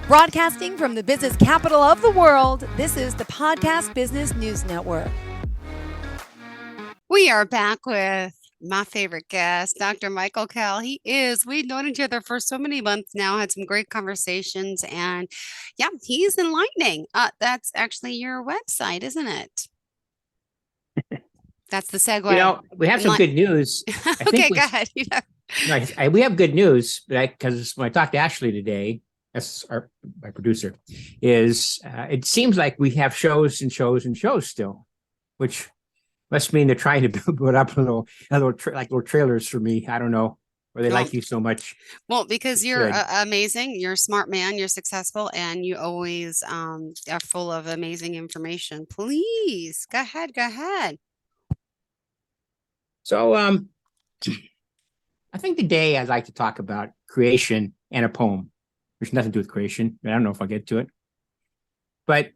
Broadcasting from the business capital of the world, this is the Podcast Business News Network. We are back with my favorite guest, Dr. Michael Kell. We've known each other for so many months now, had some great conversations, and yeah, he's enlightening. That's actually your website, isn't it? That's the segue. We have some good news. Okay, go ahead. We have good news, because when I talked to Ashley today, that's my producer, it seems like we have shows and shows and shows still, which must mean they're trying to put up little trailers for me. I don't know, or they like you so much. Well, because you're amazing, you're a smart man, you're successful, and you always are full of amazing information. Please, go ahead. So, I think today I'd like to talk about creation and a poem. There's nothing to do with creation, but I don't know if I'll get to it. But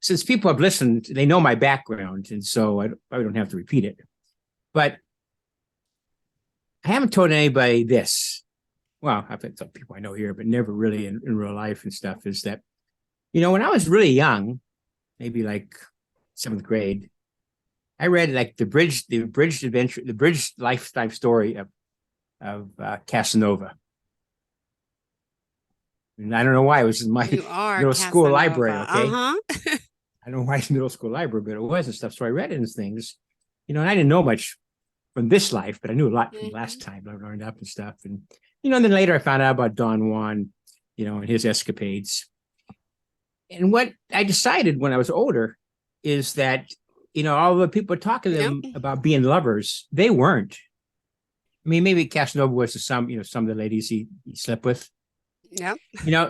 since people have listened, they know my background, and so I don't have to repeat it. But I haven't told anybody this. Well, I've had some people I know here, but never really in real life and stuff, is that, when I was really young, maybe like 7th grade, I read like the bridged lifetime story of Casanova. And I don't know why it was in my middle school library. Okay, I don't know why it's middle school library, but it was and stuff. So I read it and things, and I didn't know much from this life, but I knew a lot from last time. I learned up and stuff, and then later I found out about Don Juan, and his escapades. And what I decided when I was older is that all the people talking to them about being lovers, they weren't. I mean, maybe Casanova was to some of the ladies he slept with. Yeah.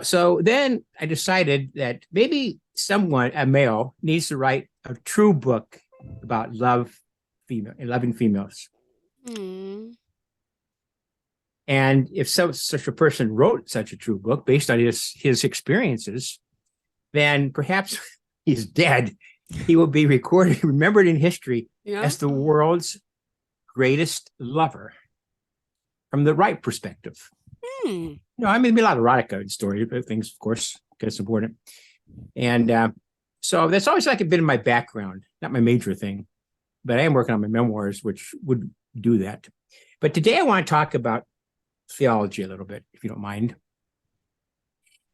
So then I decided that maybe a male, needs to write a true book about loving females. Mm. And if such a person wrote such a true book based on his experiences, then perhaps he's dead. He will be remembered in history as the world's greatest lover from the right perspective. I mean, there'll be a lot of erotica story things, of course, because it's important. And so that's always been in my background, not my major thing, but I am working on my memoirs, which would do that. But today I want to talk about theology a little bit, if you don't mind,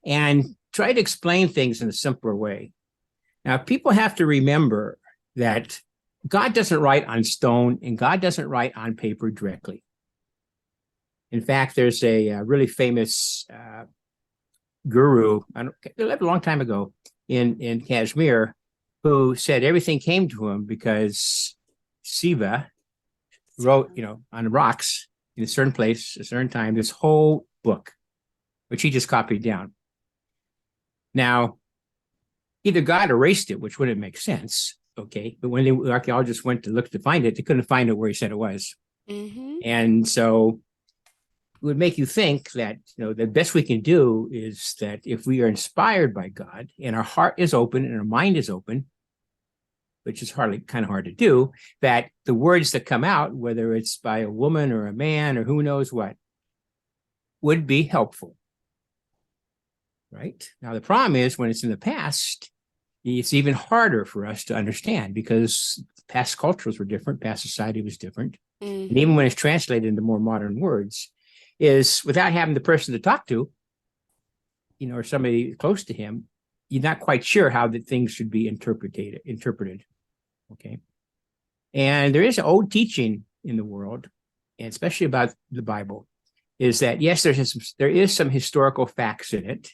and try to explain things in a simpler way. Now, people have to remember that God doesn't write on stone and God doesn't write on paper directly. In fact, there's a really famous guru, he lived a long time ago in Kashmir, who said everything came to him because Shiva wrote, on the rocks in a certain place, a certain time, this whole book, which he just copied down. Now, either God erased it, which wouldn't make sense, okay? But when the archaeologists went to look to find it, they couldn't find it where he said it was. Mm-hmm. And so it would make you think that, the best we can do is that if we are inspired by God and our heart is open and our mind is open, which is kind of hard to do, that the words that come out, whether it's by a woman or a man or who knows what, would be helpful. Right? Now, the problem is when it's in the past, it's even harder for us to understand because past cultures were different, past society was different. Mm-hmm. And even when it's translated into more modern words, is without having the person to talk to, or somebody close to him, you're not quite sure how the things should be interpreted. Okay. And there is an old teaching in the world, and especially about the Bible, is that, yes, there is some historical facts in it.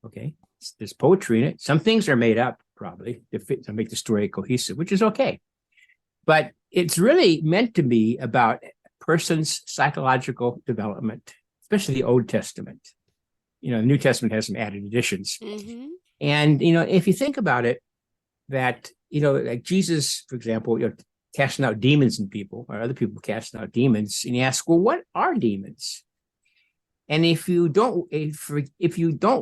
Okay. There's poetry in it. Some things are made up, probably, to make the story cohesive, which is okay. But it's really meant to be about person's psychological development, especially the Old Testament. The New Testament has some added additions. Mm-hmm. And, if you think about it, that, like Jesus, for example, casting out demons in people, or other people casting out demons, and you ask, well, what are demons? And if you don't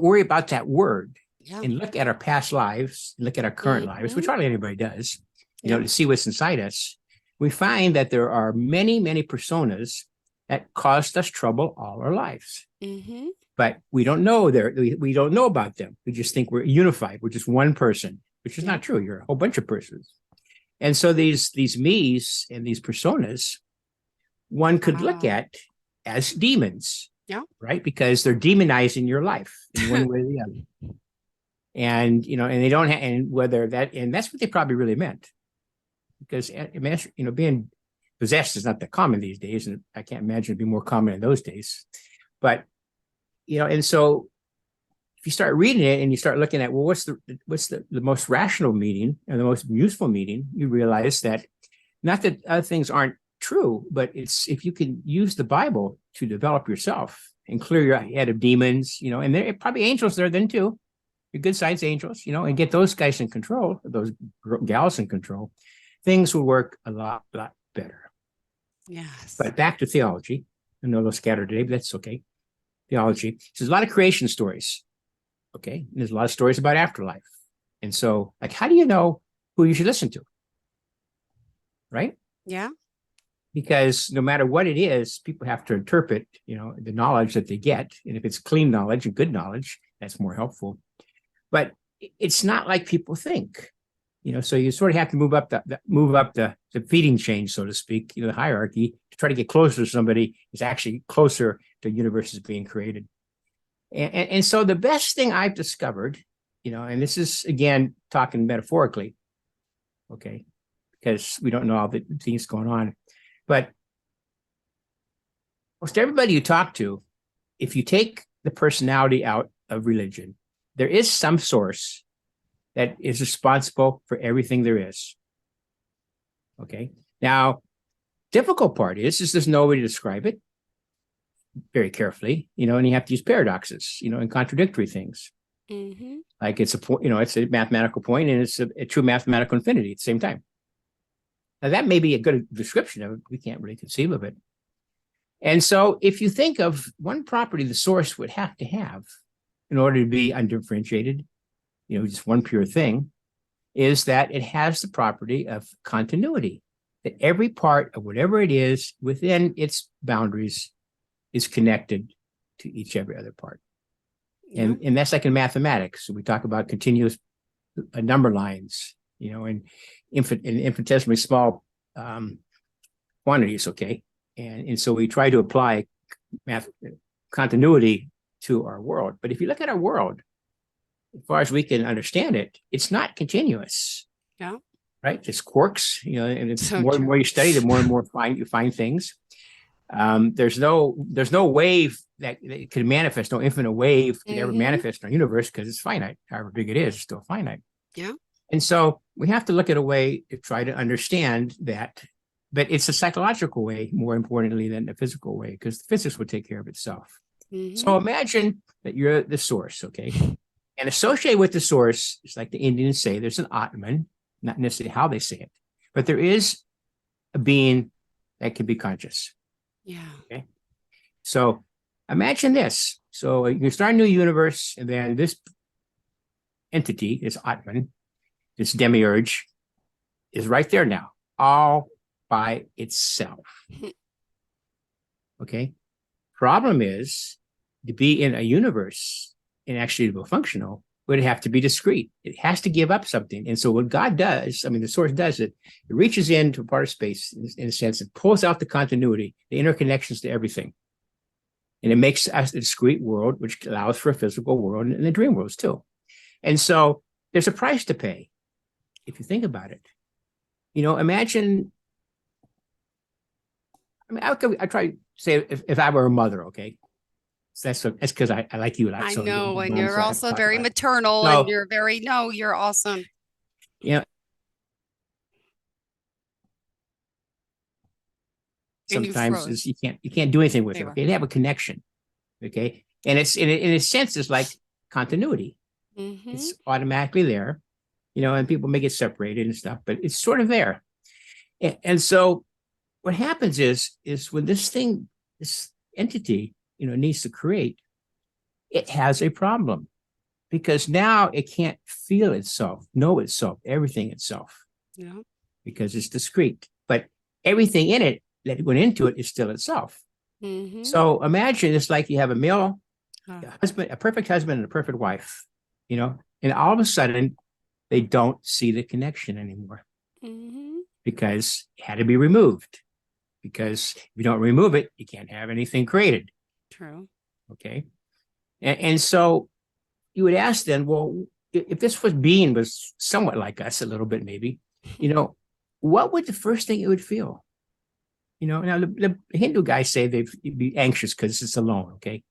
worry about that word and look at our past lives, look at our current lives, which hardly anybody does, to see what's inside us, we find that there are many, many personas that caused us trouble all our lives. Mm-hmm. But we don't know we don't know about them. We just think we're unified. We're just one person, which is not true. You're a whole bunch of persons. And so these me's and these personas, one could look at as demons. Yeah. Right? Because they're demonizing your life in one way or the other. And, and they don't have, and that's what they probably really meant. Because, being possessed is not that common these days. And I can't imagine it'd be more common in those days. But, and so if you start reading it and you start looking at, well, what's the most rational meaning and the most useful meaning, you realize that not that other things aren't true, but it's if you can use the Bible to develop yourself and clear your head of demons, and there are probably angels there then too, your good side's angels, and get those guys in control, those gals in control, things will work a lot better. Yes. But back to theology. I know they'll scatter today, but that's okay. Theology. So there's a lot of creation stories. Okay. And there's a lot of stories about afterlife. And so, like, how do you know who you should listen to? Right? Yeah. Because no matter what it is, people have to interpret, the knowledge that they get. And if it's clean knowledge and good knowledge, that's more helpful. But it's not like people think, so you sort of have to move up the feeding chain, so to speak, the hierarchy to try to get closer to somebody who's actually closer to universes being created. And so the best thing I've discovered, and this is, again, talking metaphorically, okay, because we don't know all the things going on, but most everybody you talk to, if you take the personality out of religion, there is some source that is responsible for everything there is. Okay. Now, difficult part is there's no way to describe it very carefully, and you have to use paradoxes, and contradictory things. Mm-hmm. Like it's a point, it's a mathematical point and it's a true mathematical infinity at the same time. Now that may be a good description of it. We can't really conceive of it. And so if you think of one property the source would have to have in order to be undifferentiated, just one pure thing, is that it has the property of continuity, that every part of whatever it is within its boundaries is connected to every other part. Yeah. And that's like in mathematics. So we talk about continuous number lines, and infinitesimally small quantities, okay? And so we try to apply math continuity to our world. But if you look at our world, as far as we can understand it, it's not continuous. Yeah. Right? It's quirks, and it's So more true. and more you study, the more and more you find things. There's no wave that could manifest, no infinite wave could ever manifest in our universe because it's finite. However big it is, it's still finite. Yeah. And so we have to look at a way to try to understand that, but it's a psychological way, more importantly than a physical way, because the physics will take care of itself. Mm-hmm. So imagine that you're the source, okay? And associated with the source, it's like the Indians say, there's an Atman, not necessarily how they say it, but there is a being that can be conscious. Yeah. Okay. So imagine this. So you start a new universe, and then this entity, this Atman, this demiurge, is right there now, all by itself. Okay. Problem is, to be in a universe and actually to be functional, would have to be discrete. It has to give up something. And so what God does, the source does it reaches into a part of space in a sense, and pulls out the continuity, the interconnections to everything. And it makes us a discrete world, which allows for a physical world and the dream worlds too. And so there's a price to pay, if you think about it. Imagine, I try to say if I were a mother, okay? So that's because I like you a lot. I so know, and so you're I also talk very about it. maternal, No. and you're awesome. And you Sometimes froze. you can't do anything with There it. you Okay, they have a connection. Okay, and it's in a sense, it's like continuity. Mm-hmm. It's automatically there, and people may get separated and stuff, but it's sort of there. And so what happens is when this entity, needs to create, it has a problem because now it can't feel itself, know itself, everything itself, Yeah. because it's discrete. But everything in it that went into it is still itself. Mm-hmm. So imagine it's like you have a male Oh. husband, a perfect husband and a perfect wife, and all of a sudden they don't see the connection anymore Mm-hmm. because it had to be removed. Because if you don't remove it, you can't have anything created. True. Okay. And so you would ask then, well, if this being was somewhat like us a little bit, maybe, what would the first thing it would feel? Now the Hindu guys say they'd be anxious because it's alone. Okay.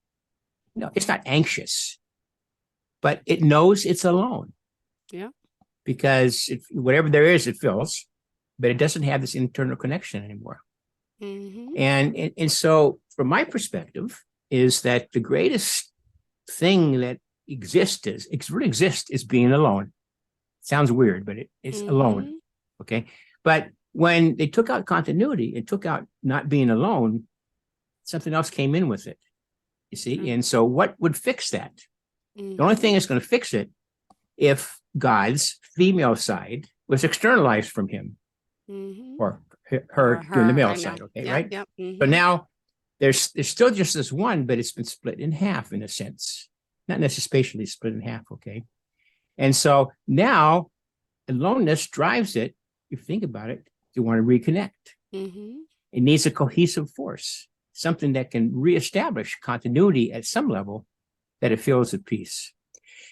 No, it's not anxious, but it knows it's alone. Yeah. Because whatever there is, it feels, but it doesn't have this internal connection anymore. Mm-hmm. And so, from my perspective, is that the greatest thing that really exists is being alone. Sounds weird, but it's alone. Okay. But when they took out continuity and took out not being alone, something else came in with it. You see? Mm-hmm. And so what would fix that? Mm-hmm. The only thing that's going to fix it if God's female side was externalized from him or her doing the male side. Okay, yep, right? Yep. Mm-hmm. So now there's still just this one, but it's been split in half in a sense, not necessarily spatially split in half. Okay. And so now aloneness drives it. If you think about it, you want to reconnect. Mm-hmm. It needs a cohesive force, something that can reestablish continuity at some level that it feels at peace.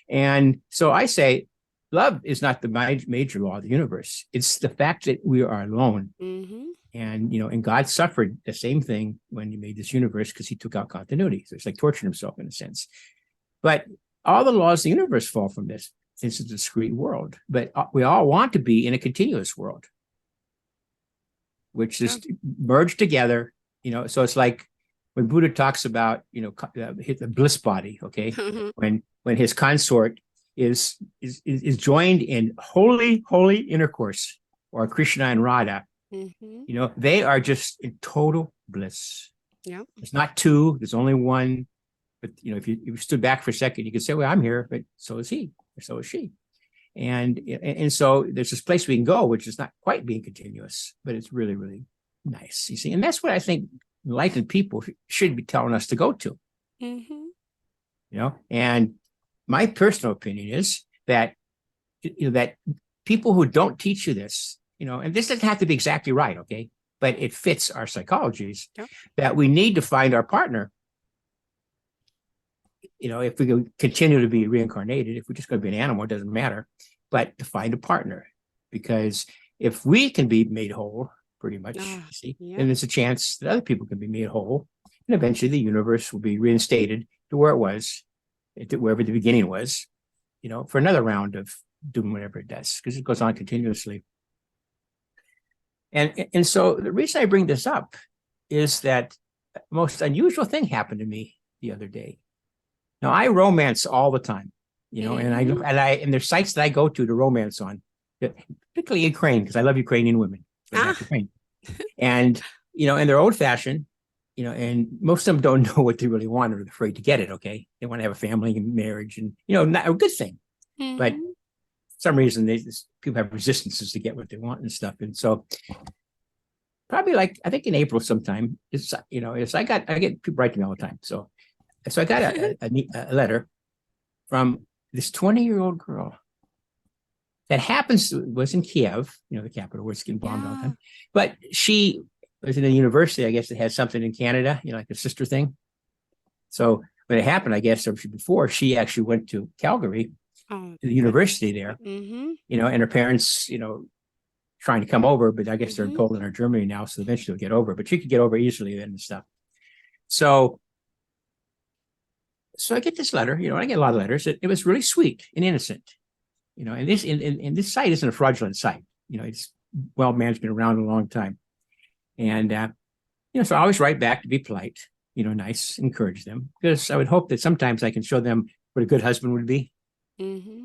And so I say, love is not the major law of the universe. It's the fact that we are alone. Mm-hmm. And God suffered the same thing when he made this universe because he took out continuity. So it's like torturing himself in a sense. But all the laws of the universe fall from this, since it's a discrete world. But we all want to be in a continuous world, which is merged together. So it's like when Buddha talks about, the bliss body, okay, when his consort is joined in holy intercourse, or Krishna and Radha, they are just in total bliss. Yeah. There's not two, there's only one. But if you stood back for a second, you could say, well, I'm here, but so is he, or so is she. And so there's this place we can go, which is not quite being continuous, but it's really, really nice. You see, and that's what I think enlightened people should be telling us to go to. And my personal opinion is that that people who don't teach you this, and this doesn't have to be exactly right, okay, but it fits our psychologies, that we need to find our partner. If we can continue to be reincarnated, if we're just going to be an animal, it doesn't matter, but to find a partner, because if we can be made whole, pretty much, then there's a chance that other people can be made whole, and eventually the universe will be reinstated to where it was, wherever the beginning was, for another round of doing whatever it does, because it goes on continuously. And so the reason I bring this up is that the most unusual thing happened to me the other day. Now, I romance all the time, and there's sites that I go to romance on, particularly Ukraine, because I love Ukrainian women. Ukraine. And, and they're old fashioned, and most of them don't know what they really want, or they're afraid to get it. Okay. They want to have a family and marriage and, not a good thing. But for some reason, people have resistances to get what they want and stuff. And so probably I think in April sometime, I get people write to me all the time. So I got a letter from this 20-year-old girl that was in Kiev, the capital where it's getting bombed all the time. But she was in a university, I guess, that had something in Canada, like a sister thing. So when it happened, I guess, before, she actually went to Calgary, to the university there, and her parents, trying to come over, but I guess they're in Poland or Germany now, so eventually they'll get over. But she could get over easily and stuff. So I get this letter, I get a lot of letters. It was really sweet and innocent, and this site isn't a fraudulent site. It's well managed, been around a long time. And, so I always write back to be polite, nice, encourage them, because I would hope that sometimes I can show them what a good husband would be, because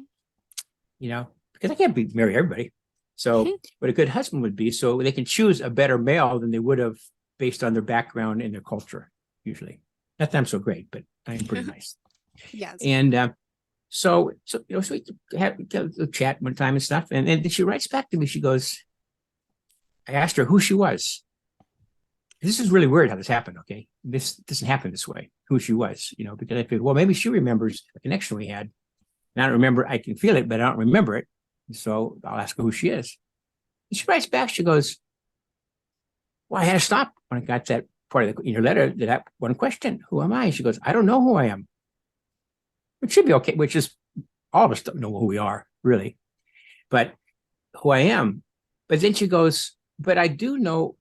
I can't marry everybody. So what a good husband would be, so they can choose a better male than they would have based on their background and their culture, usually. Not that I'm so great, but I am pretty nice. Yes. And so we had a chat one time and stuff. And then she writes back to me. She goes, I asked her who she was, this is really weird how this happened. Okay. This doesn't happen this way, who she was, because I figured, well, maybe she remembers a connection we had. And I don't remember, I can feel it, but I don't remember it. So I'll ask her who she is. And she writes back, she goes, well, I had to stop when I got that part of in your letter, that one question, who am I? She goes, I don't know who I am. It should be okay, which is all of us don't know who we are, really, but who I am. But then she goes, but I do know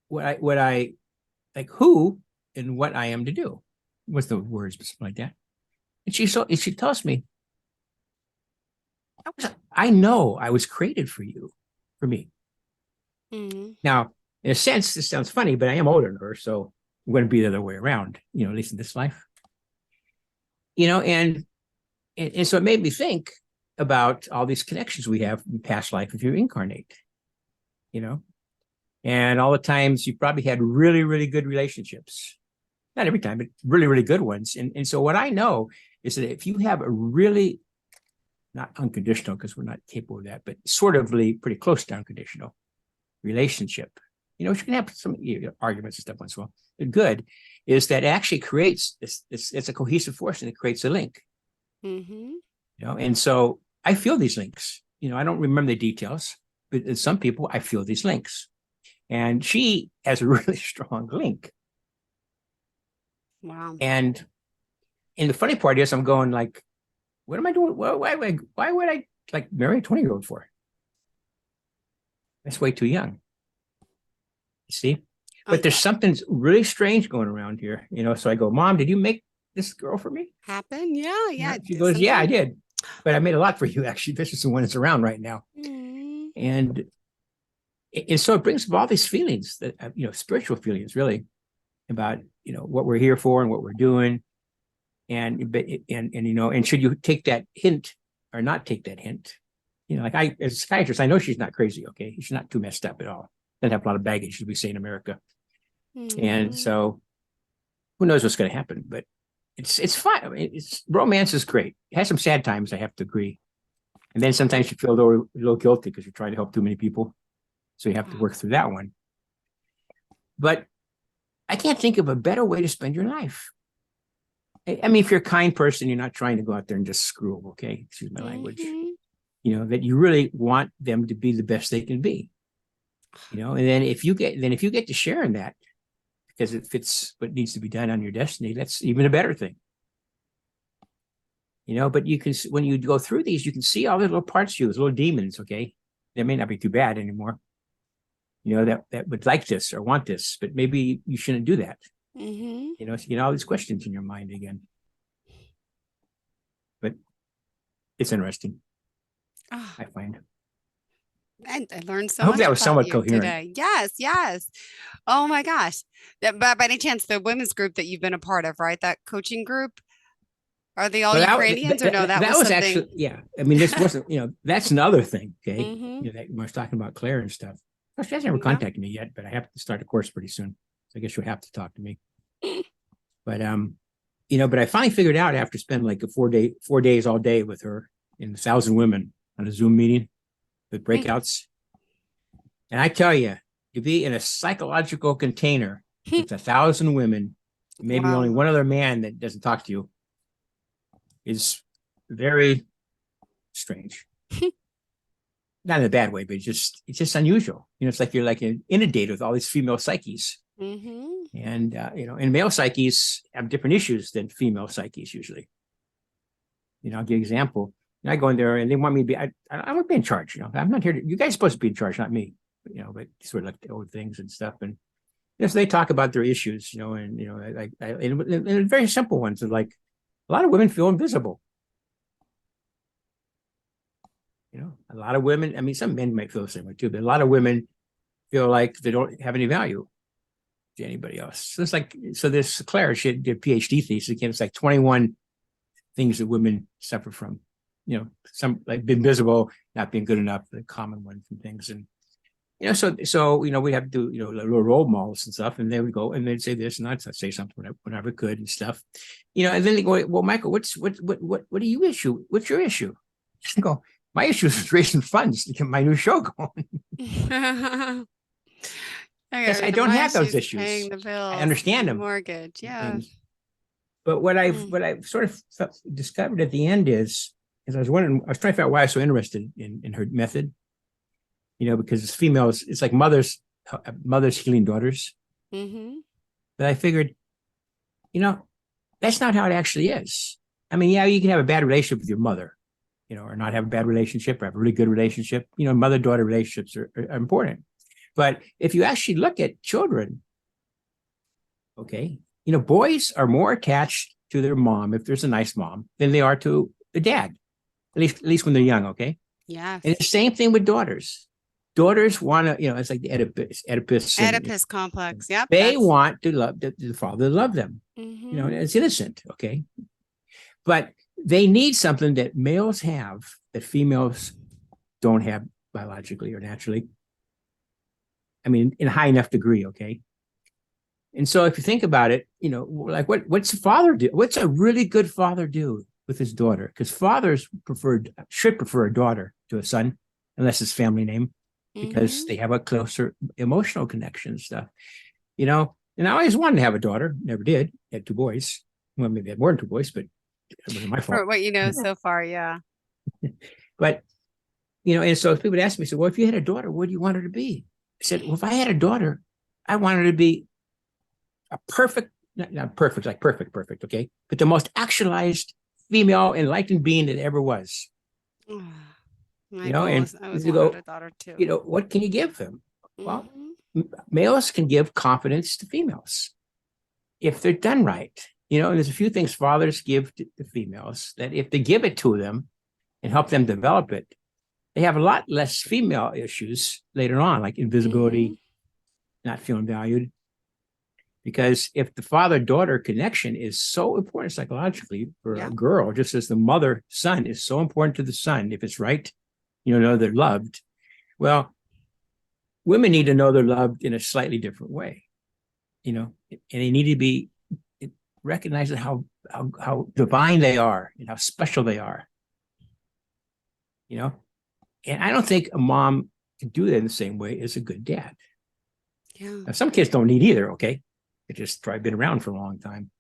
what I like, who and what I am to do. What's the words, something like that. And she tells me, I know I was created for me. Mm-hmm. Now, in a sense, this sounds funny, but I am older than her, so I'm going to be the other way around, at least in this life. And so it made me think about all these connections we have in past life if you incarnate, and all the times you probably had really, really good relationships. Not every time, but really, really good ones. And so what I know is that if you have a really, not unconditional, because we're not capable of that, but sort of pretty close to unconditional relationship, you can have some arguments and stuff once in a while. The good is that it actually creates it's a cohesive force, and it creates a link. Mm-hmm. And so I feel these links. I don't remember the details, but in some people I feel these links, and she has a really strong link. Wow. And the funny part is, I'm going like, what am I doing? Why would I like marry a 20-year-old for? That's way too young. You see? But there's something really strange going around here, So I go, Mom, did you make this girl for me? Happen? Yeah. She goes, yeah, I did. But I made a lot for you, actually. This is the one that's around right now. Mm. And so it brings up all these feelings that, spiritual feelings, really, about, what we're here for and what we're doing. And should you take that hint or not take that hint? Like as a psychiatrist, I know she's not crazy. Okay. She's not too messed up at all. Doesn't have a lot of baggage, as we say in America. Mm-hmm. And so who knows what's going to happen, but it's fine. I mean, romance is great. It has some sad times, I have to agree. And then sometimes you feel a little guilty because you're trying to help too many people. So you have to work through that one. But I can't think of a better way to spend your life. I mean, if you're a kind person, you're not trying to go out there and just screw them, okay? Excuse my language. That you really want them to be the best they can be. And then if you get to share in that, because it fits what needs to be done on your destiny, that's even a better thing. But you can, when you go through these, you can see all the little parts of you, those little demons, okay? They may not be too bad anymore. That would like this or want this, but maybe you shouldn't do that. Mm-hmm. So you get all these questions in your mind again. But it's interesting. I find. And I learned so much. I hope that was somewhat coherent today. Yes. Oh my gosh. By any chance, the women's group that you've been a part of, right? That coaching group, are they all Ukrainians or no? That was something... actually, yeah. I mean, this wasn't, that's another thing. Okay. Mm-hmm. That I was talking about Claire and stuff. Well, she hasn't ever contacted me yet, but I have to start a course pretty soon. So I guess you'll have to talk to me. But, but I finally figured out after spending like 4 days all day with her and 1,000 women on a Zoom meeting with breakouts. And I tell you, to be in a psychological container with 1,000 women, maybe only one other man that doesn't talk to you, is very strange. Not in a bad way, but it's just unusual. It's like you're like inundated with all these female psyches. Mm-hmm. And, and male psyches have different issues than female psyches usually. I'll give you an example. I go in there and they want me to be, I want to be in charge. I'm not here to, you guys are supposed to be in charge, not me. But sort of like the old things and stuff. And so they talk about their issues, and very simple ones. Like a lot of women feel invisible. A lot of women, I mean, some men might feel the same way too, but a lot of women feel like they don't have any value to anybody else. So it's like, this Claire, she did a PhD thesis. Again, it's like 21 things that women suffer from. Some like being visible, not being good enough, the common ones and things. And, so we have to do, little role models and stuff. And they would go and they'd say this and I'd say something whenever I could and stuff, and then they go, well, Michael, what do you issue? What's your issue? I go, my issue is raising funds to get my new show going. Yes, I The don't have wife, those she's paying issues. the bills, I understand the them. mortgage. Yeah. And, but what Mm. I've sort of discovered at the end is I was trying to figure out why I was so interested in her method, because it's females, it's like mothers healing daughters. Mm-hmm. But I figured, that's not how it actually is. I mean, yeah, you can have a bad relationship with your mother, or not have a bad relationship, or have a really good relationship. Mother-daughter relationships are important. But if you actually look at children, okay, boys are more attached to their mom, if there's a nice mom, than they are to the dad, at least when they're young, okay? Yes. And the same thing with daughters. Daughters want to, it's like the Oedipus complex. Yep. They want to love the father to love them. Mm-hmm. It's innocent, okay? But they need something that males have that females don't have biologically or naturally. I mean, in a high enough degree, okay? And so if you think about it, like what's a father do? What's a really good father do with his daughter? Because fathers should prefer a daughter to a son, unless it's family name, because they have a closer emotional connection and stuff. And I always wanted to have a daughter, never did. I had two boys. Well, maybe I had more than two boys, but it wasn't my fault. For what you know so far, yeah. But, and so people would ask me, well, if you had a daughter, what do you want her to be? I said, well, if I had a daughter, I want her to be a perfect, not perfect, like perfect, okay? But the most actualized female enlightened being that ever was. My goal is I was wanted a daughter too. What can you give them? Well, males can give confidence to females if they're done right. And there's a few things fathers give to the females that if they give it to them and help them develop it, they have a lot less female issues later on, like invisibility, not feeling valued. Because if the father-daughter connection is so important psychologically for a girl, just as the mother-son is so important to the son, if it's right, know they're loved. Well, women need to know they're loved in a slightly different way, and they need to be recognizing how divine they are and how special they are, And I don't think a mom can do that in the same way as a good dad. Yeah. Now, some kids don't need either, okay? They just probably been around for a long time.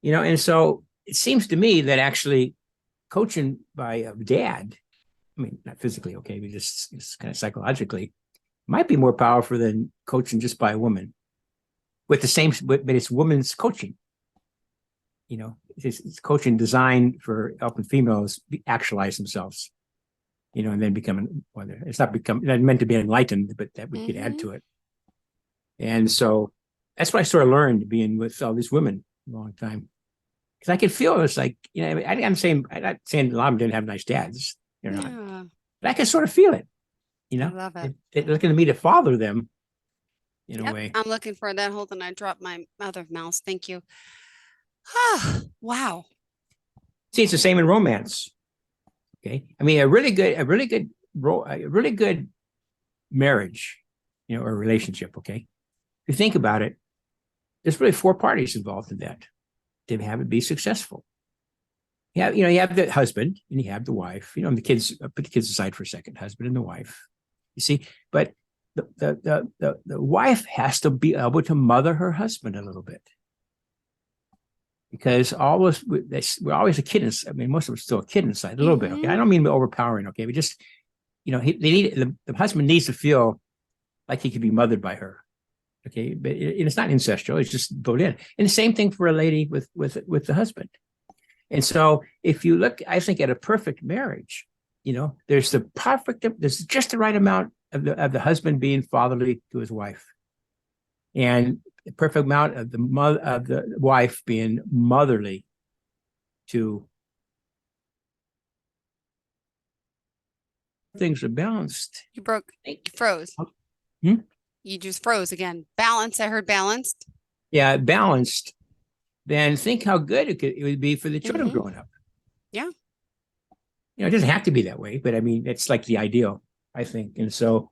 And so it seems to me that actually coaching by a dad, I mean, not physically, okay, but just kind of psychologically, might be more powerful than coaching just by a woman with the same, but it's women's coaching. It's coaching designed for helping females actualize themselves, and then it's not meant to be enlightened, but that we could add to it. And so that's what I sort of learned being with all these women a long time. Because I could feel it's like, I'm not saying a lot of them didn't have nice dads. They're not. But I could sort of feel it. I love it. They're looking to me to father them in a way. I'm looking for that. Hold on, I dropped my other mouse. Thank you. Wow. See, it's the same in romance. Okay. I mean, a really good marriage, or relationship. Okay. If you think about it, there's really four parties involved in that to have it be successful. You have the husband and you have the wife, and the kids, put the kids aside for a second, husband and the wife, you see, but the wife has to be able to mother her husband a little bit. Because we're always a kid inside. I mean, most of us still a kid inside, a little bit. Okay, I don't mean overpowering. Okay, but just the husband needs to feel like he could be mothered by her. Okay, but it's not incestual. It's just built in. And the same thing for a lady with the husband. And so if you look, I think at a perfect marriage, there's just the right amount of the husband being fatherly to his wife, and the perfect amount of the wife being motherly to. Things are balanced. You froze. You just froze again. Balance. I heard balanced. Yeah, balanced. Then think how good it would be for the children growing up. Yeah. It doesn't have to be that way, but I mean, it's like the ideal, I think. And so,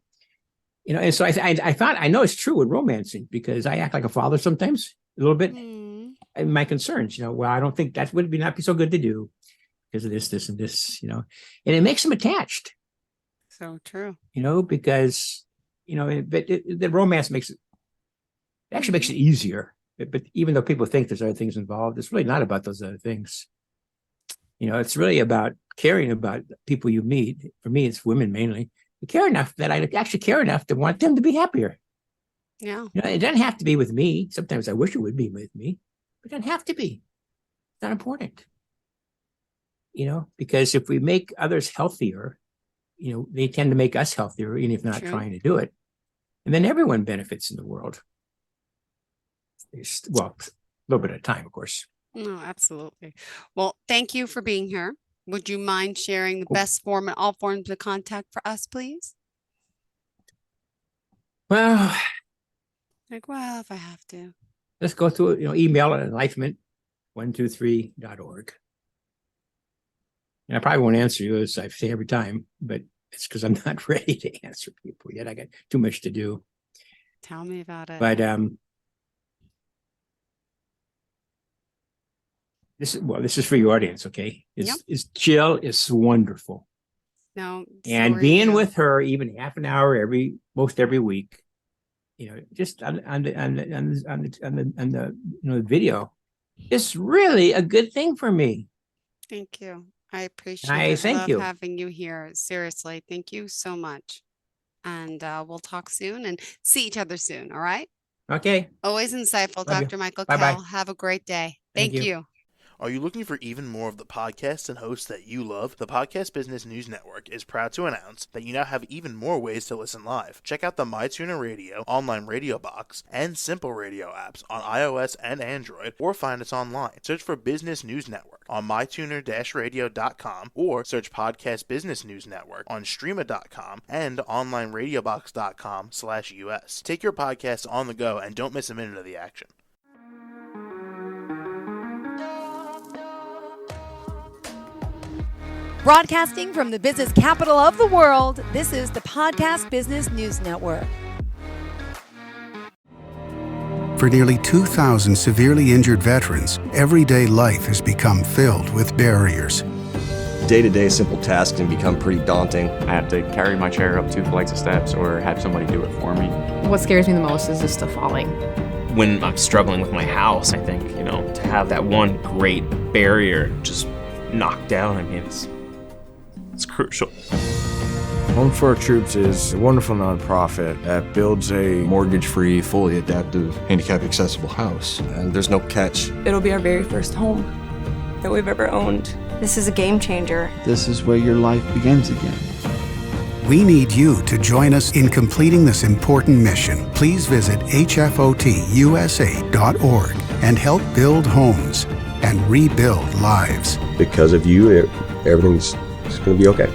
and so I thought, I know it's true with romancing because I act like a father sometimes, a little bit. And my concerns, well, I don't think that would not be so good to do because of this, and this, and it makes them attached. So true. Because, but the romance actually makes it easier. But even though people think there's other things involved, it's really not about those other things. It's really about caring about people you meet. For me, it's women mainly. I care enough that I actually care enough to want them to be happier. Yeah. It doesn't have to be with me. Sometimes I wish it would be with me, but it doesn't have to be. It's not important. Because if we make others healthier, they tend to make us healthier, even if not True. trying to do it. And then everyone benefits in the world. Well, a little bit at a time, of course. No, absolutely. Well, thank you for being here. Would you mind sharing the best form and all forms of contact for us, please? Well, if I have to. Let's go through, email at enlightenment123.org. And I probably won't answer you, as I say every time, but it's because I'm not ready to answer people yet. I got too much to do. Tell me about it. But this is for your audience, okay? Jill is wonderful. No, and being with her even half an hour most every week, just on the video, is really a good thing for me. Thank you. I appreciate it. Thank you. Having you here. Seriously, thank you so much. And we'll talk soon and see each other soon. All right. Okay. Always insightful, Love Dr. you. Michael Bye-bye. Kell. Have a great day. Thank Thank you. you. Are you looking for even more of the podcasts and hosts that you love? The Podcast Business News Network is proud to announce that you now have even more ways to listen live. Check out the MyTuner Radio, online radio box, and Simple Radio apps on iOS and Android, or find us online. Search for Business News Network on mytuner-radio.com, or search Podcast Business News Network on streama.com and onlineradiobox.com/US. Take your podcast on the go and don't miss a minute of the action. Broadcasting from the business capital of the world, this is the Podcast Business News Network. For nearly 2,000 severely injured veterans, everyday life has become filled with barriers. Day-to-day simple tasks can become pretty daunting. I have to carry my chair up 2 flights of steps or have somebody do it for me. What scares me the most is just the falling. When I'm struggling with my house, I think, to have that one great barrier just knocked down, it's crucial. Home for Our Troops is a wonderful nonprofit that builds a mortgage-free, fully adaptive, handicap-accessible house. And there's no catch. It'll be our very first home that we've ever owned. This is a game changer. This is where your life begins again. We need you to join us in completing this important mission. Please visit hfotusa.org and help build homes and rebuild lives. Because of you, everything's going to be okay.